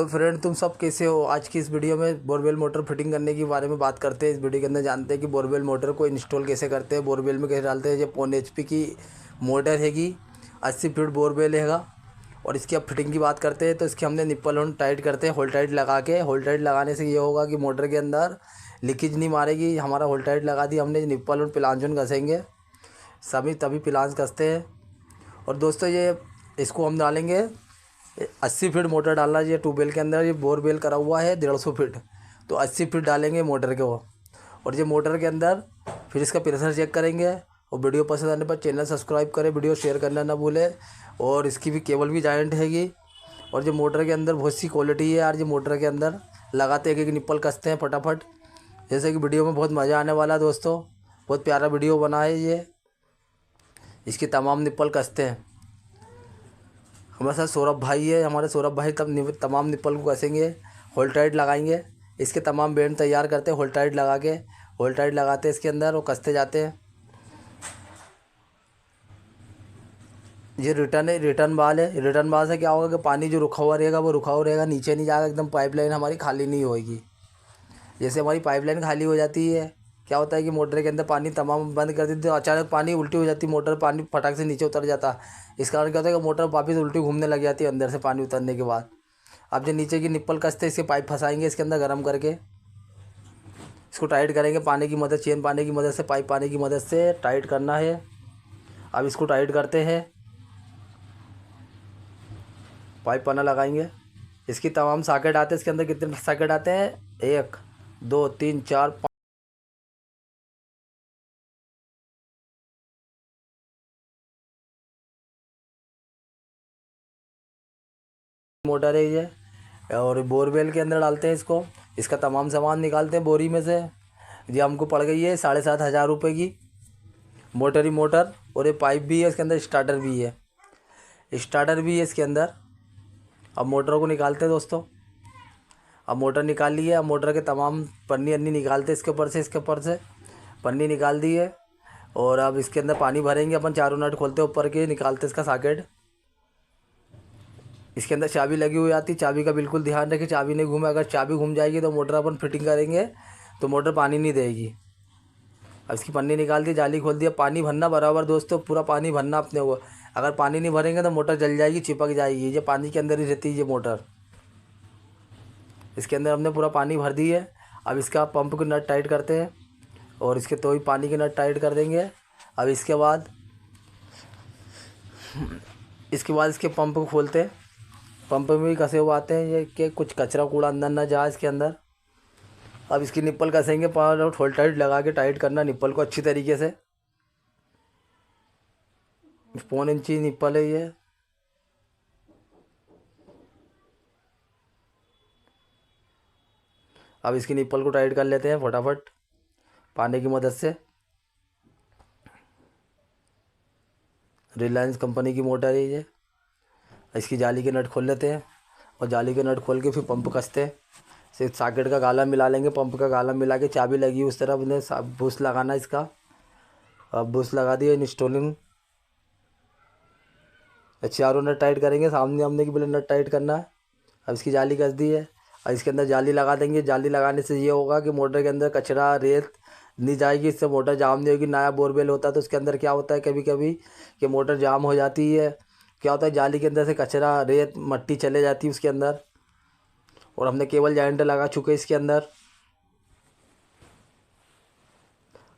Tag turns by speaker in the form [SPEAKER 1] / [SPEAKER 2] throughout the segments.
[SPEAKER 1] तो फ्रेंड, तुम सब कैसे हो। आज की इस वीडियो में बोरवेल मोटर फिटिंग करने के बारे में बात करते हैं। इस वीडियो के अंदर जानते हैं कि बोरवेल मोटर को इंस्टॉल कैसे करते हैं, बोरवेल में कैसे डालते हैं। ये 5 HP की मोटर हैगी, 80 फीट बोरवेल हैगा। और इसकी अब फिटिंग की बात करते हैं तो इसके हमने निप्पल होल्ड टाइट करते हैं, होल्ड टाइट लगा के। होल्ड टाइट लगाने से ये होगा कि मोटर के अंदर लीकेज नहीं मारेगी। हमारा होल्ड टाइट लगा दी हमने, निप्पल होल्ड पिलांजन घसेंगे सभी, तभी पिलांस घसते हैं। और दोस्तों, ये इसको हम डालेंगे 80 फीट मोटर डालना है। ये ट्यूबवेल के अंदर ये बोरवेल करा हुआ है 150 फीट, तो 80 फीट डालेंगे मोटर के वो। और ये मोटर के अंदर फिर इसका प्रेशर चेक करेंगे। और वीडियो पसंद आने पर चैनल सब्सक्राइब करें, वीडियो शेयर करना ना भूलें। और इसकी भी केबल भी जाइंट हैगी। और जो मोटर के अंदर बहुत सी क्वालिटी है यार। ये मोटर के अंदर लगाते एक निप्पल कसते हैं फटाफट, जैसे कि वीडियो में बहुत मज़ा आने वाला है दोस्तों। बहुत प्यारा वीडियो बना है ये। इसकी तमाम निप्पल कसते हैं। हमारे साथ सौरभ भाई है, हमारे सौरभ भाई तमाम निप्पल को कसेंगे, होल्ड टाइट लगाएंगे। इसके तमाम बैंड तैयार करते हैं, होल्ड टाइट लगा के। होल्ड टाइट लगाते हैं इसके अंदर और कसते जाते हैं। ये रिटर्न बाल है। रिटर्न बाल से क्या होगा कि पानी जो रुका हुआ रहेगा वो रुका हुआ रहेगा, नीचे नहीं जाएगा, एकदम पाइपलाइन हमारी खाली नहीं होएगी। जैसे हमारी पाइपलाइन खाली हो जाती है, क्या होता है कि मोटर के अंदर पानी तमाम बंद कर देते हैं, अचानक पानी उल्टी हो जाती है, मोटर पानी फटाक से नीचे उतर जाता है। इस कारण क्या होता है कि मोटर वापस उल्टी घूमने लग जाती है अंदर से पानी उतरने के बाद। अब जो नीचे की निप्पल कसते हैं, इसके पाइप फंसाएंगे इसके अंदर गर्म करके, इसको टाइट करेंगे पानी की मदद, चेन पानी की मदद से, पाइप पानी की मदद से टाइट करना है। अब इसको टाइट करते हैं, पाइप पाना लगाएंगे। इसकी तमाम सॉकेट आते हैं, इसके अंदर कितने सॉकेट आते हैं, 1 2 3 4 5 मोटर है ये। और बोरवेल के अंदर डालते हैं इसको। इसका तमाम सामान निकालते हैं बोरी में से। ये हमको पड़ गई है 7,500 रुपये की मोटर ही मोटर। और ये पाइप भी है इसके अंदर, स्टार्टर भी है, स्टार्टर भी है इसके अंदर। अब मोटर को निकालते हैं दोस्तों। अब मोटर निकाल ली है। अब मोटर के तमाम पन्नी अन्नी निकालते हैं इसके ऊपर से, इसके ऊपर से पन्नी निकाल दी है। और अब इसके अंदर पानी भरेंगे अपन। चारों नट खोलते ऊपर के, निकालते इसका सॉकेट। इसके अंदर चाबी लगी हुई आती है, चाबी का बिल्कुल ध्यान रखें, चाबी नहीं घूमे। अगर चाबी घूम जाएगी तो मोटर अपन फिटिंग करेंगे तो मोटर पानी नहीं देगी। अब इसकी पन्नी निकाल दी, जाली खोल दिया। पानी भरना बराबर दोस्तों, पूरा पानी भरना अपने को। अगर पानी नहीं भरेंगे तो मोटर जल जाएगी, चिपक जाएगी। ये पानी के अंदर ही रहती है ये मोटर। इसके अंदर हमने पूरा पानी भर दी है। अब इसका पंप को नट टाइट करते हैं और इसके तो ही पानी के नट टाइट कर देंगे। अब इसके पंप को खोलते हैं। पंप में भी कसे हुए आते हैं ये, कि कुछ कचरा कूड़ा अंदर ना जाए इसके अंदर। अब इसकी निप्पल कसेंगे, पावर और होल्ड टाइट लगा के टाइट करना निप्पल को अच्छी तरीके से। 1.25 इंची निप्पल है ये। अब इसकी निप्पल को टाइट कर लेते हैं फटाफट पानी की मदद से। रिलायंस कंपनी की मोटर है ये। इसकी जाली के नट खोल लेते हैं और जाली के नट खोल के फिर पंप कसते हैं। सिर्फ सॉकेट का गाला मिला लेंगे, पंप का गाला मिला के, चाबी लगी उस तरफ उन्हें बुश लगाना इसका। अब बुश लगा दिया, इंस्टॉलिंग। चारों नट टाइट करेंगे, सामने आमने की नट टाइट करना है। अब इसकी जाली कस दी है। अब इसके अंदर जाली लगा देंगे। जाली लगाने से ये होगा कि मोटर के अंदर कचरा रेत नहीं जाएगी, इससे मोटर जाम नहीं होगी। नया बोरवेल होता है तो उसके अंदर क्या होता है कभी कभी कि मोटर जाम हो जाती है। क्या होता है, जाली के अंदर से कचरा रेत मट्टी चले जाती है उसके अंदर। और हमने केबल जॉइंट लगा चुके इसके अंदर,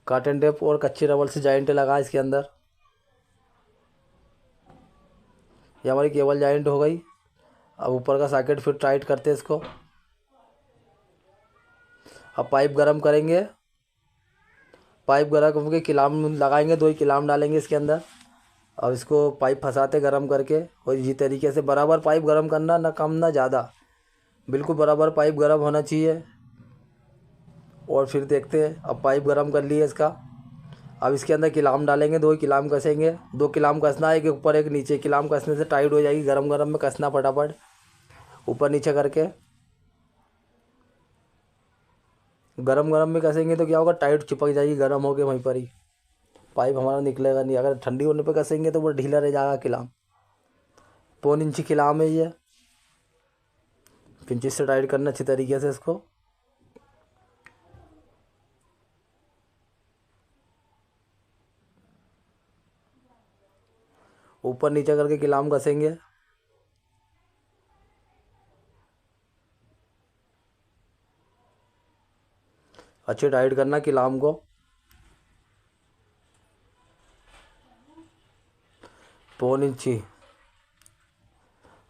[SPEAKER 1] कॉटन टेप और कच्चे रबड़ से जॉइंट लगा इसके अंदर। ये हमारी केबल जॉइंट हो गई। अब ऊपर का सॉकेट फिर टाइट करते हैं इसको। अब पाइप गरम करेंगे। पाइप गरम करके किलाम लगाएंगे, 2 ही किलाम डालेंगे इसके अंदर। अब इसको पाइप फंसाते गरम करके। और इसी तरीके से बराबर पाइप गरम करना, ना कम ना ज़्यादा, बिल्कुल बराबर पाइप गरम होना चाहिए। और फिर देखते हैं, अब पाइप गरम कर लिए इसका। अब इसके अंदर किलाम डालेंगे, 2 ही किलाम कसेंगे। 2 किलाम कसना है, एक ऊपर एक नीचे। किलाम कसने से टाइट हो जाएगी, गरम गरम में कसना फटाफट ऊपर नीचे करके। गरम गरम में कसेंगे तो क्या होगा, टाइट चिपक जाएगी, गरम होके वहीं पर ही पाइप हमारा निकलेगा नहीं। अगर ठंडी होने पे कसेंगे तो वो ढीला रह जाएगा किलाम। 1.25 इंची किलाम है ये। पिंचिस से टाइट करना अच्छी तरीके से इसको। ऊपर नीचे करके किलाम कसेंगे। अच्छे टाइट करना किलाम को। पौन इंची।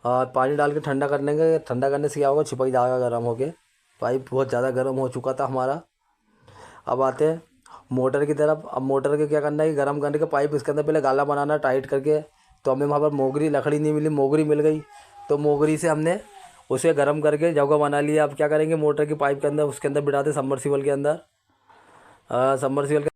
[SPEAKER 1] हाँ, पानी डाल के ठंडा करने के, ठंडा करने से क्या होगा, चिपक जाएगा गर्म होके। पाइप बहुत ज़्यादा गर्म हो चुका था हमारा। अब आते हैं मोटर की तरफ। अब मोटर के क्या करना है कि गर्म करने के पाइप इसके अंदर पहले गाला बनाना टाइट करके। तो हमें वहाँ पर मोगरी लकड़ी नहीं मिली, मोगरी मिल गई। तो मोगरी से हमने उसे गर्म करके जगह बना लिया। अब क्या करेंगे, मोटर की पाइप के अंदर, उसके अंदर बिठाते सबमर्सिबल के अंदर। सबमर्सिबल